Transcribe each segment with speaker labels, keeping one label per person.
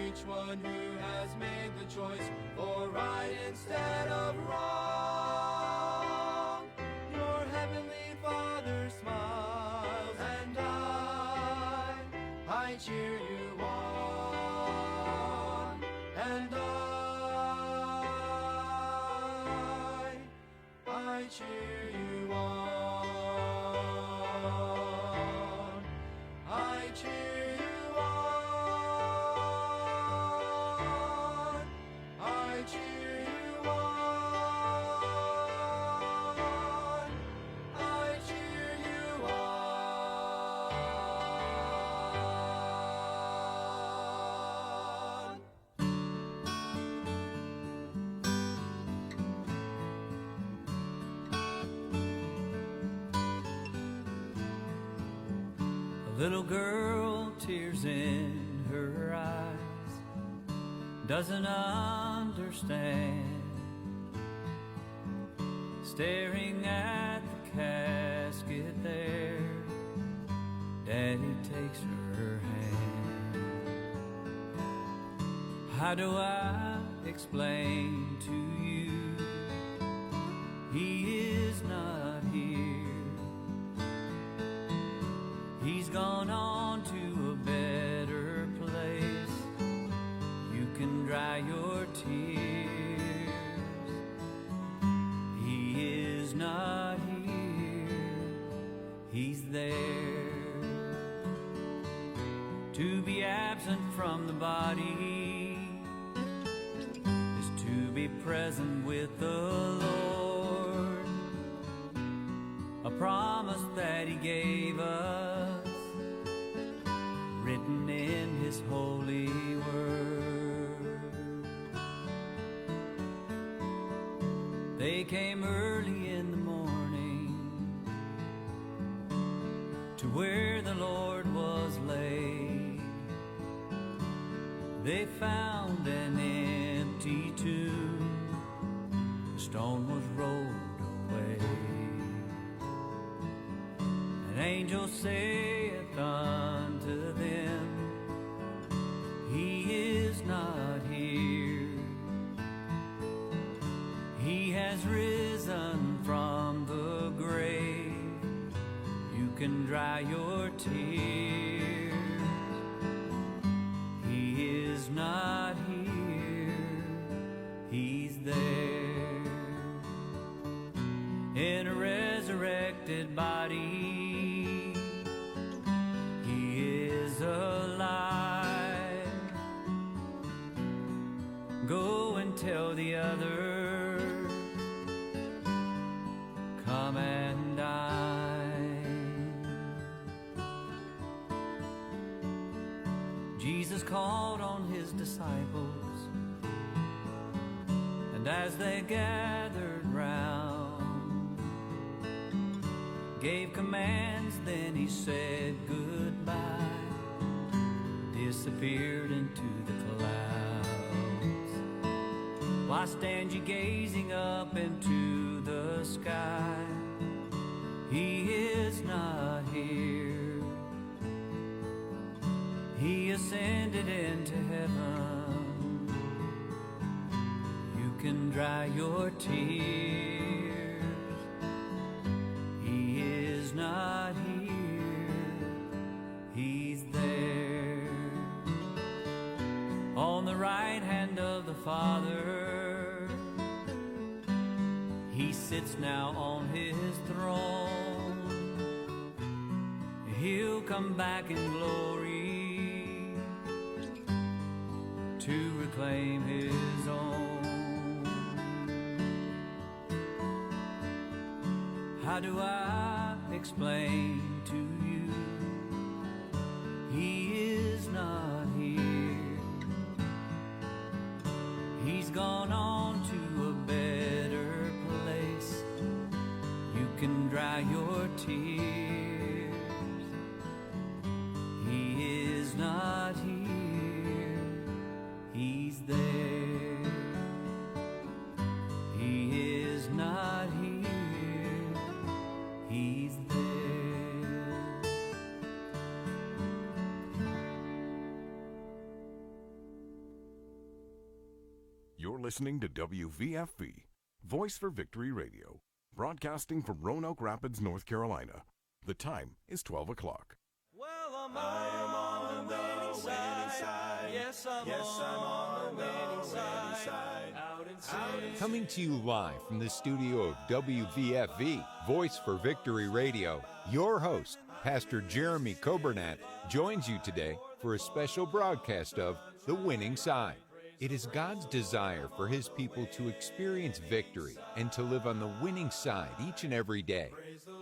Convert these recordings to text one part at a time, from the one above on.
Speaker 1: each one who has made the choice for right instead of wrong. Your heavenly Father smiles, and I cheer you on, and I cheer you on. I cheer you on. I cheer you on. I cheer you on.
Speaker 2: A little girl, tears in her eyes, doesn't understand, staring at the casket there. Daddy takes her hand. How do I explain to you he is not here? He's gone on to a better place. You can dry your tears. He is not here. He's there. To be absent from the body is to be present with the Lord. A promise that He gave us, written in His holy word. They came early in the morning to where the Lord was laid. They found an empty tomb. The stone was rolled away. An angel saith unto them, He is not here. He has risen from the grave. You can dry your tears. He is not here. He's there. In a resurrected body, He is alive. Go and tell the others, come and dine. Jesus called on His disciples, and as they gathered round, gave commands, then He said goodbye, disappeared into the clouds. Why stand ye gazing up into the sky? He is not here. He ascended into heaven. You can dry your tears. He is not here. He's there. On the right hand of the Father, He sits now on His throne. He'll come back in glory to reclaim His own. How do I explain to you He is not here? He's gone on to a better place. You can dry your tears. He is not here. He's there. He is not here. He's there.
Speaker 3: You're listening to WVFV, Voice for Victory Radio, broadcasting from Roanoke Rapids, North Carolina. The time is 12 o'clock.
Speaker 2: Well, I am on the winning side. Yes, I'm on the winning side. Out in sin.
Speaker 4: Coming to you live from the studio of WVFV, Voice for Victory Radio, your host, Pastor Jeremy Coburnett, joins you today for a special broadcast of The Winning Side. It is God's desire for His people to experience victory and to live on the winning side each and every day.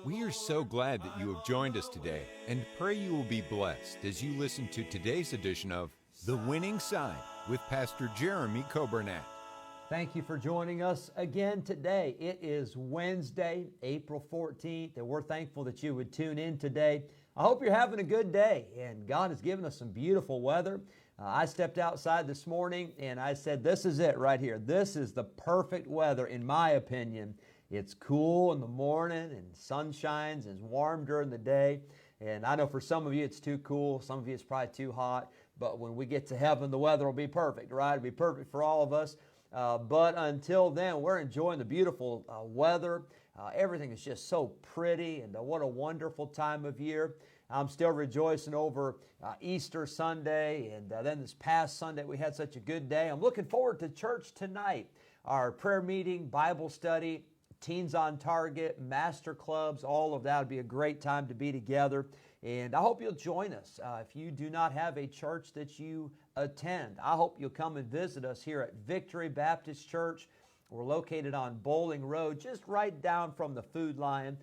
Speaker 4: We are so glad that you have joined us today and pray you will be blessed as you listen to today's edition of The Winning Side with Pastor Jeremy Coburnett.
Speaker 5: Thank you for joining us again today. It is Wednesday, April 14th, and we're thankful that you would tune in today. I hope you're having a good day, and God has given us some beautiful weather. I stepped outside this morning, and I said, this is it right here. This is the perfect weather, in my opinion. It's cool in the morning, and sun shines, and it's warm during the day. And I know for some of you it's too cool, some of you it's probably too hot, but when we get to heaven, the weather will be perfect, right? It'll be perfect for all of us. But until then, we're enjoying the beautiful weather. Everything is just so pretty, and what a wonderful time of year. I'm still rejoicing over Easter Sunday, and then this past Sunday we had such a good day. I'm looking forward to church tonight. Our prayer meeting, Bible study, Teens on Target, Master Clubs, all of that would be a great time to be together. And I hope you'll join us. If you do not have a church that you attend, I hope you'll come and visit us here at Victory Baptist Church. We're located on Bowling Road, just right down from the Food Lion,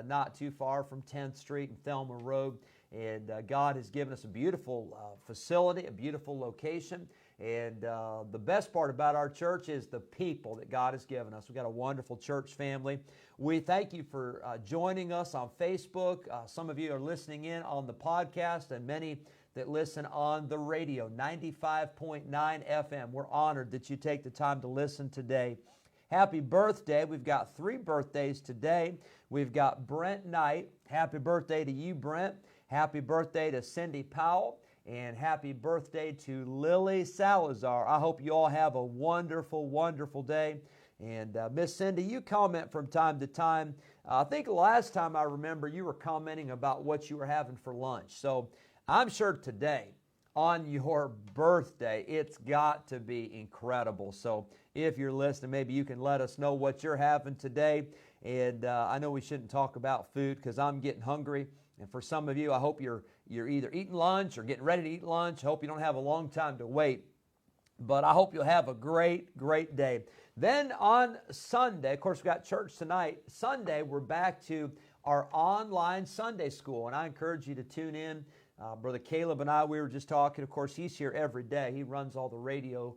Speaker 5: not too far from 10th Street and Thelma Road. And God has given us a beautiful facility, a beautiful location. And the best part about our church is the people that God has given us. We've got a wonderful church family. We thank you for joining us on Facebook. Some of you are listening in on the podcast, and many that listen on the radio, 95.9 FM. We're honored that you take the time to listen today. Happy birthday. We've got 3 birthdays today. We've got Brent Knight. Happy birthday to you, Brent. Happy birthday to Cindy Powell. And happy birthday to Lily Salazar. I hope you all have a wonderful, wonderful day. And Miss Cindy, you comment from time to time. I think last time I remember you were commenting about what you were having for lunch. So I'm sure today, on your birthday, it's got to be incredible. So if you're listening, maybe you can let us know what you're having today. And I know we shouldn't talk about food because I'm getting hungry. And for some of you, I hope you're either eating lunch or getting ready to eat lunch. I hope you don't have a long time to wait. But I hope you'll have a great, great day. Then on Sunday, of course, we've got church tonight. Sunday, we're back to our online Sunday school. And I encourage you to tune in. Brother Caleb and I, we were just talking. Of course, he's here every day. He runs all the radio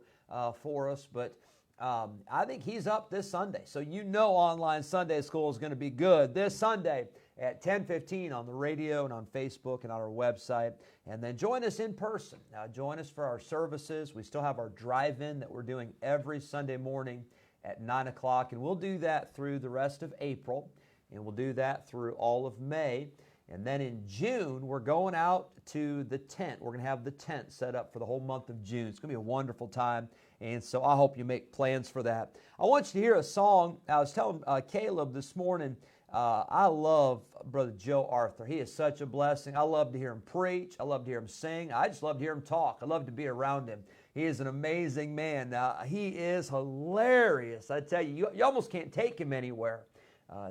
Speaker 5: for us. But I think he's up this Sunday. So you know online Sunday school is going to be good this Sunday at 10:15 on the radio and on Facebook and on our website. And then join us in person. Join us for our services. We still have our drive-in that we're doing every Sunday morning at 9 o'clock. And we'll do that through the rest of April. And we'll do that through all of May. And then in June, we're going out to the tent. We're going to have the tent set up for the whole month of June. It's going to be a wonderful time. And so I hope you make plans for that. I want you to hear a song. I was telling Caleb this morning, I love Brother Joe Arthur. He is such a blessing. I love to hear him preach. I love to hear him sing. I just love to hear him talk. I love to be around him. He is an amazing man. He is hilarious. I tell you, you almost can't take him anywhere.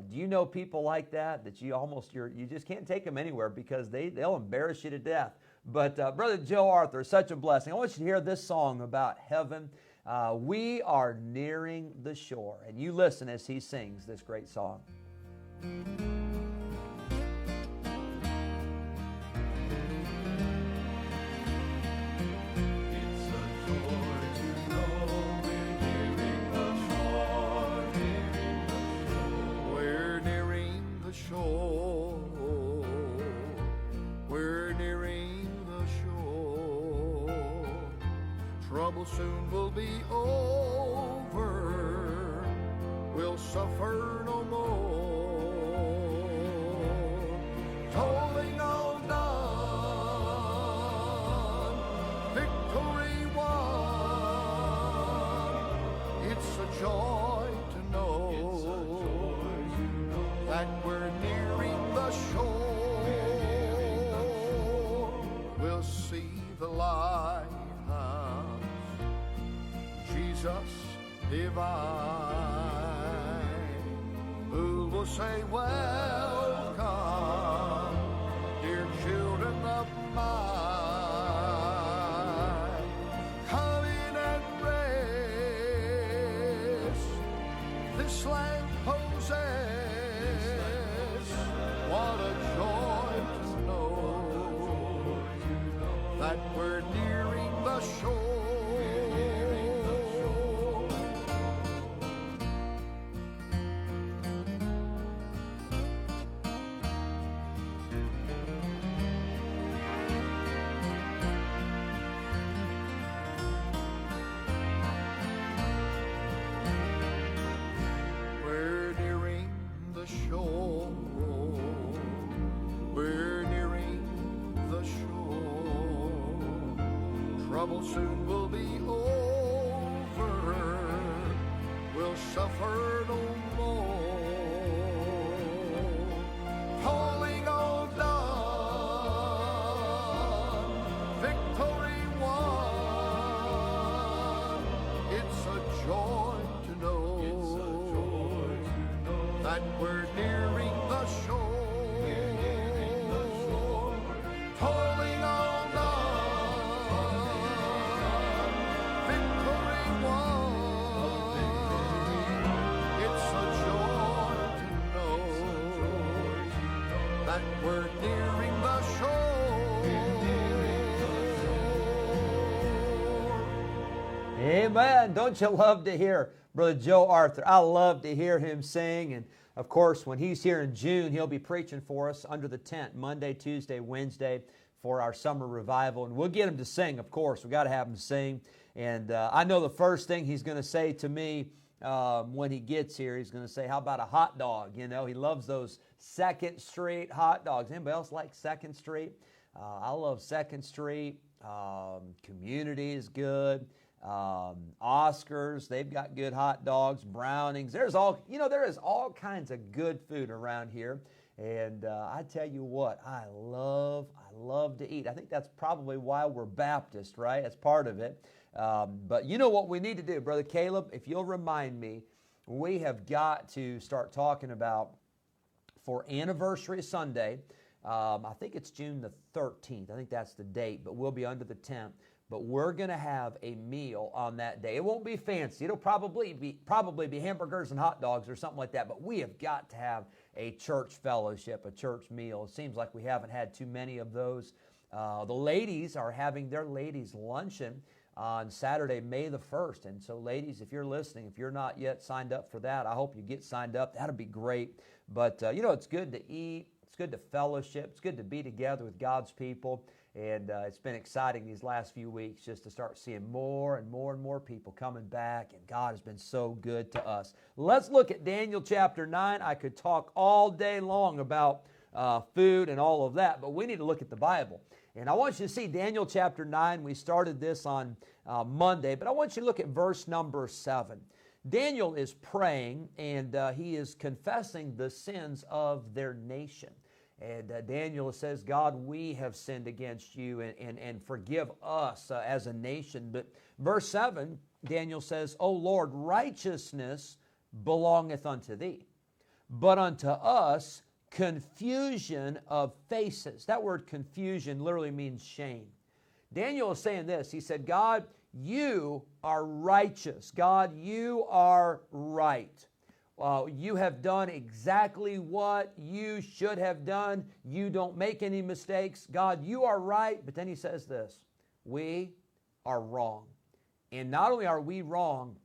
Speaker 5: Do you know people like that you just can't take them anywhere because they'll embarrass you to death? But Brother Joe Arthur is such a blessing. I want you to hear this song about heaven. We are nearing the shore. And you listen as he sings this great song.
Speaker 6: Trouble soon will be over. We'll suffer no more. Tolling on down, victory won. It's a joy to know that we're nearing the shore. We'll see the lighthouse, Jesus divine, who will say, welcome, dear children of mine. Come in and rest, this land possess. What a joy to know that we're nearing the shore. We're nearing the shore. We're nearing the shore. Trouble soon will be over. We'll suffer no more. Calling all done, victory won. It's a joy to know that we're nearing the shore. Calling all done, victory won. It's a joy to know that we're nearing the shore.
Speaker 5: Amen. Don't you love to hear Brother Joe Arthur? I love to hear him sing. And of course, when he's here in June, he'll be preaching for us under the tent Monday, Tuesday, Wednesday for our summer revival. And we'll get him to sing, of course. We've got to have him sing. And I know the first thing he's going to say to me when he gets here, he's going to say, how about a hot dog? You know, he loves those 2nd Street hot dogs. Anybody else like 2nd Street? I love 2nd Street. Community is good. Oscars, they've got good hot dogs. Brownings, there is all kinds of good food around here. And I tell you what, I love to eat. I think that's probably why we're Baptist, right? That's part of it. But you know what we need to do, Brother Caleb? If you'll remind me, we have got to start talking about, for Anniversary Sunday, I think it's June the 13th. I think that's the date, but we'll be under the tent. But we're going to have a meal on that day. It won't be fancy. It'll probably be hamburgers and hot dogs or something like that. But we have got to have a church fellowship, a church meal. It seems like we haven't had too many of those. The ladies are having their ladies' luncheon on Saturday, May the 1st. And so, ladies, if you're listening, if you're not yet signed up for that, I hope you get signed up. That'll be great. But, it's good to eat. It's good to fellowship. It's good to be together with God's people. And it's been exciting these last few weeks just to start seeing more and more and more people coming back. And God has been so good to us. Let's look at Daniel chapter 9. I could talk all day long about food and all of that, but we need to look at the Bible. And I want you to see Daniel chapter 9. We started this on Monday, but I want you to look at verse number 7. Daniel is praying, and he is confessing the sins of their nation. And Daniel says, God, we have sinned against you and forgive us as a nation. But verse 7, Daniel says, O Lord, righteousness belongeth unto thee, but unto us confusion of faces. That word confusion literally means shame. Daniel is saying this. He said, God, you are righteous. God, you are right. You have done exactly what you should have done. You don't make any mistakes. God, you are right. But then he says this, we are wrong. And not only are we wrong,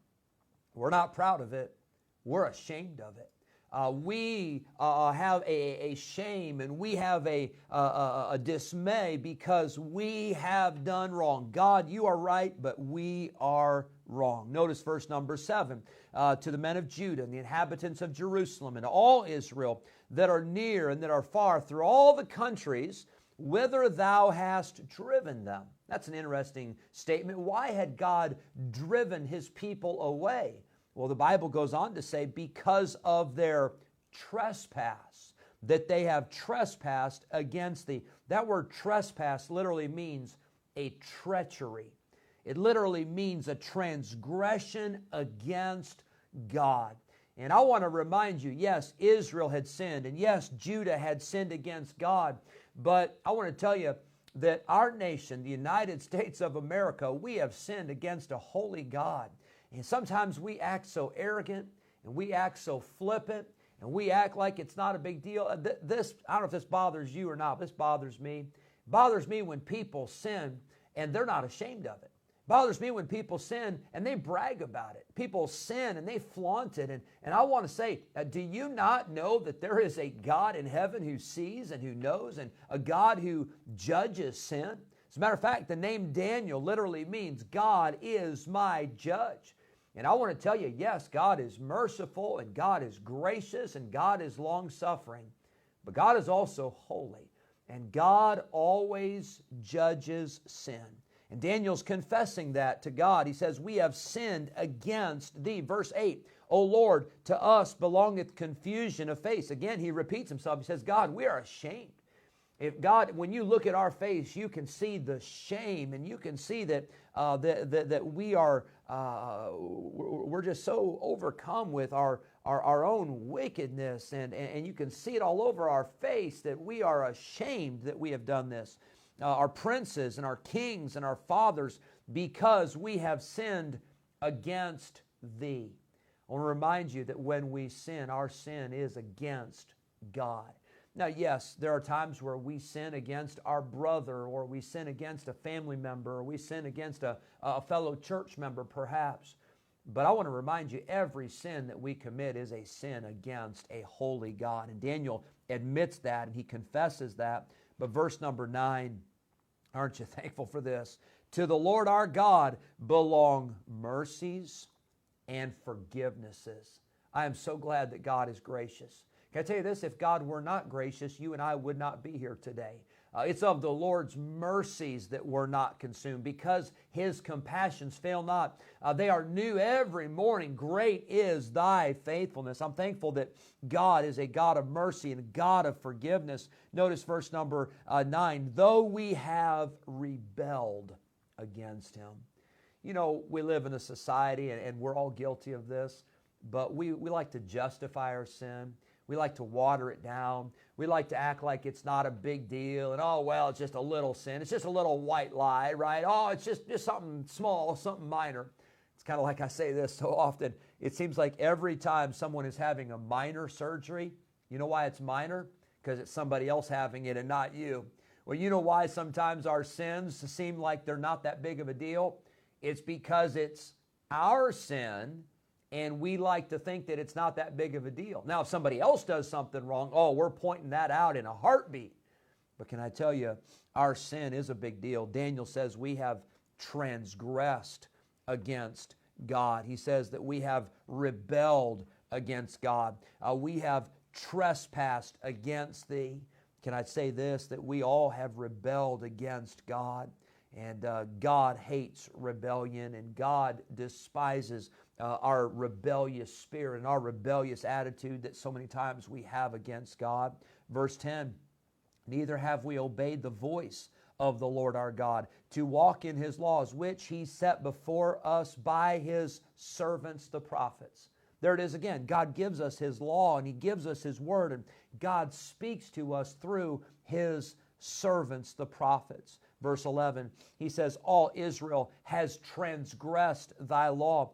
Speaker 5: we're not proud of it. We're ashamed of it. We have a shame and we have a dismay because we have done wrong. God, you are right, but we are wrong. Notice verse number 7. To the men of Judah and the inhabitants of Jerusalem and all Israel that are near and that are far through all the countries whither thou hast driven them. That's an interesting statement. Why had God driven his people away? Well, the Bible goes on to say, because of their trespass, that they have trespassed against thee. That word trespass literally means a treachery. It literally means a transgression against God. And I want to remind you, yes, Israel had sinned, and yes, Judah had sinned against God, but I want to tell you that our nation, the United States of America, we have sinned against a holy God. And sometimes we act so arrogant, and we act so flippant, and we act like it's not a big deal. This, I don't know if this bothers you or not, but this bothers me. It bothers me when people sin and they're not ashamed of it. It bothers me when people sin and they brag about it. People sin and they flaunt it. And I want to say, do you not know that there is a God in heaven who sees and who knows, and a God who judges sin? As a matter of fact, the name Daniel literally means God is my judge. And I want to tell you, yes, God is merciful, and God is gracious, and God is long-suffering. But God is also holy, and God always judges sin. And Daniel's confessing that to God. He says, we have sinned against thee. Verse 8, O Lord, to us belongeth confusion of face. Again, he repeats himself. He says, God, we are ashamed. If God, when you look at our face, you can see the shame, and you can see that that we are we're just so overcome with our own wickedness, and you can see it all over our face that we are ashamed that we have done this. Our princes and our kings and our fathers, because we have sinned against thee. I want to remind you that when we sin, our sin is against God. Now, yes, there are times where we sin against our brother, or we sin against a family member, or we sin against a fellow church member, perhaps. But I want to remind you, every sin that we commit is a sin against a holy God. And Daniel admits that, and he confesses that. But verse number 9, aren't you thankful for this? To the Lord our God belong mercies and forgivenesses. I am so glad that God is gracious. Can I tell you this? If God were not gracious, you and I would not be here today. It's of the Lord's mercies that we're not consumed, because His compassions fail not. They are new every morning. Great is thy faithfulness. I'm thankful that God is a God of mercy and a God of forgiveness. Notice verse number 9. Though we have rebelled against Him. You know, we live in a society, and we're all guilty of this, but we like to justify our sin. We like to water it down. We like to act like it's not a big deal. And, oh, well, it's just a little sin. It's just a little white lie, right? Oh, it's just something small, something minor. It's kind of like I say this so often. It seems like every time someone is having a minor surgery, you know why it's minor? Because it's somebody else having it and not you. Well, you know why sometimes our sins seem like they're not that big of a deal? It's because it's our sin, and we like to think that it's not that big of a deal. Now, if somebody else does something wrong, oh, we're pointing that out in a heartbeat. But can I tell you, our sin is a big deal. Daniel says we have transgressed against God. He says that we have rebelled against God. We have trespassed against thee. Can I say this, that we all have rebelled against God? And God hates rebellion, and God despises our rebellious spirit and our rebellious attitude that so many times we have against God. Verse 10, neither have we obeyed the voice of the Lord our God to walk in His laws, which He set before us by His servants the prophets. There it is again. God gives us His law, and He gives us His word, and God speaks to us through His servants, the prophets. Verse 11, he says, all Israel has transgressed thy law.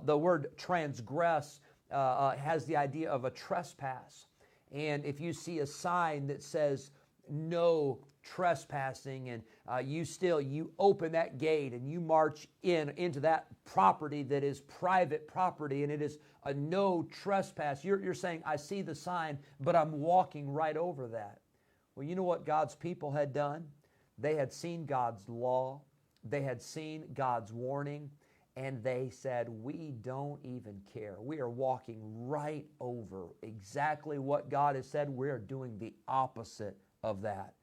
Speaker 5: The word transgress has the idea of a trespass. And if you see a sign that says no trespassing, and you open that gate and you march into that property that is private property, and it is a no trespass, you're saying, I see the sign, but I'm walking right over that. Well, you know what God's people had done? They had seen God's law, they had seen God's warning, and they said, we don't even care. We are walking right over exactly what God has said. We are doing the opposite of that.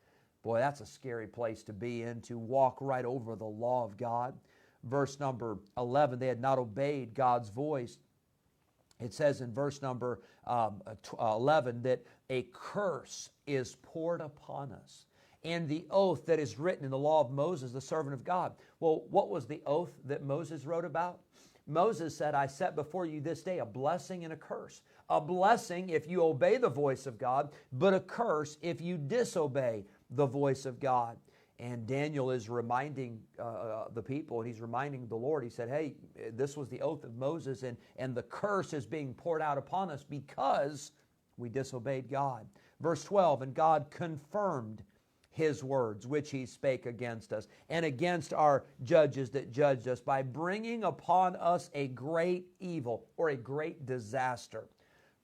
Speaker 5: Boy, that's a scary place to be in, to walk right over the law of God. Verse number 11, they had not obeyed God's voice, It says in verse number 11 that a curse is poured upon us, and the oath that is written in the law of Moses, the servant of God. Well, what was the oath that Moses wrote about? Moses said, I set before you this day a blessing and a curse. A blessing if you obey the voice of God, but a curse if you disobey the voice of God. And Daniel is reminding the people, and he's reminding the Lord. He said, hey, this was the oath of Moses, and the curse is being poured out upon us because we disobeyed God. Verse 12, and God confirmed His words, which He spake against us, and against our judges that judged us, by bringing upon us a great evil, or a great disaster.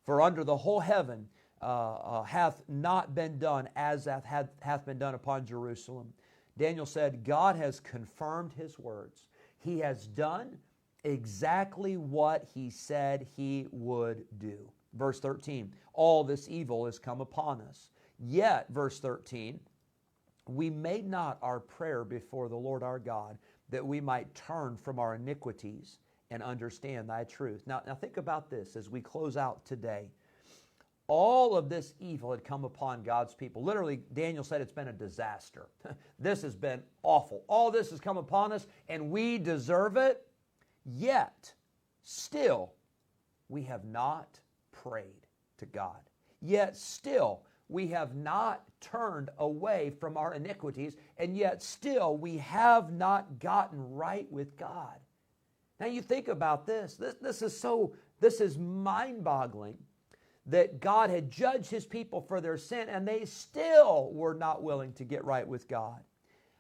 Speaker 5: For under the whole heaven hath not been done as hath been done upon Jerusalem. Daniel said, God has confirmed His words. He has done exactly what He said He would do. Verse 13, all this evil is come upon us. Yet, verse 13, we made not our prayer before the Lord our God, that we might turn from our iniquities and understand Thy truth. Now think about this as we close out today. All of this evil had come upon God's people. Literally, Daniel said it's been a disaster. This has been awful. All this has come upon us, and we deserve it. Yet, still, we have not prayed to God. Yet, still, we have not turned away from our iniquities, and yet still we have not gotten right with God. Now you think about this. This is mind-boggling that God had judged His people for their sin, and they still were not willing to get right with God.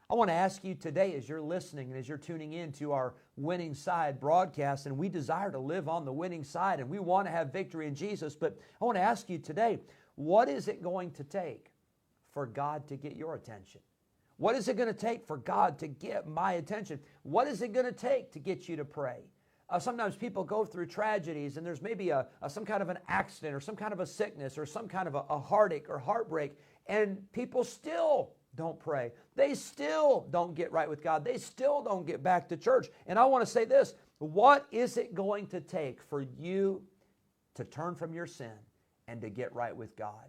Speaker 5: I want to ask you today, as you're listening and as you're tuning in to our Winning Side broadcast, and we desire to live on the winning side, and we want to have victory in Jesus, but I want to ask you today, what is it going to take for God to get your attention? What is it going to take for God to get my attention? What is it going to take to get you to pray? Sometimes people go through tragedies, and there's maybe some kind of an accident or some kind of a sickness or some kind of a heartache or heartbreak, and people still don't pray. They still don't get right with God. They still don't get back to church. And I want to say this, what is it going to take for you to turn from your sin and to get right with God?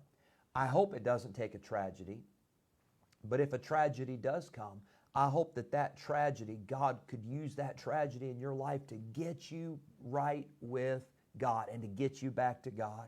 Speaker 5: I hope it doesn't take a tragedy, but if a tragedy does come, I hope that tragedy, God could use that tragedy in your life to get you right with God and to get you back to God.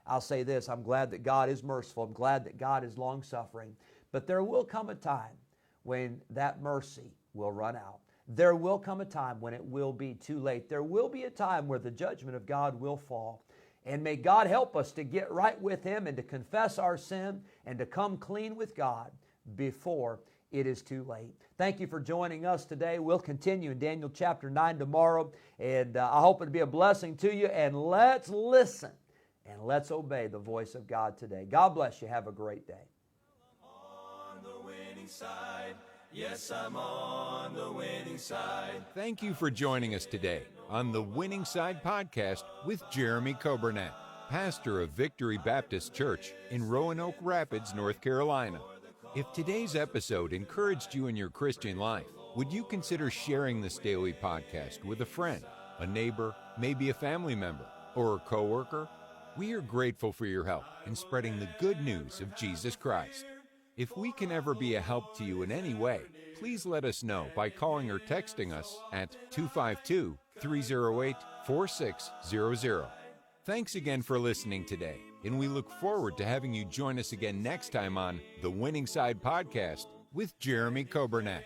Speaker 5: I'll say this, I'm glad that God is merciful. I'm glad that God is long-suffering. But there will come a time when that mercy will run out. There will come a time when it will be too late. There will be a time where the judgment of God will fall. And may God help us to get right with Him and to confess our sin and to come clean with God before it is too late. Thank you for joining us today. We'll continue in Daniel chapter 9 tomorrow, and I hope it'll be a blessing to you. And let's listen and let's obey the voice of God today. God bless you. Have a great day.
Speaker 2: On the winning side. Yes, I'm on the winning side.
Speaker 4: Thank you for joining us today on the Winning Side podcast with Jeremy Coburnett, pastor of Victory Baptist Church in Roanoke Rapids, North Carolina. If today's episode encouraged you in your Christian life, would you consider sharing this daily podcast with a friend, a neighbor, maybe a family member, or a coworker? We are grateful for your help in spreading the good news of Jesus Christ. If we can ever be a help to you in any way, please let us know by calling or texting us at 252-308-4600. Thanks again for listening today, and we look forward to having you join us again next time on the Winning Side Podcast with Jeremy Coburnett.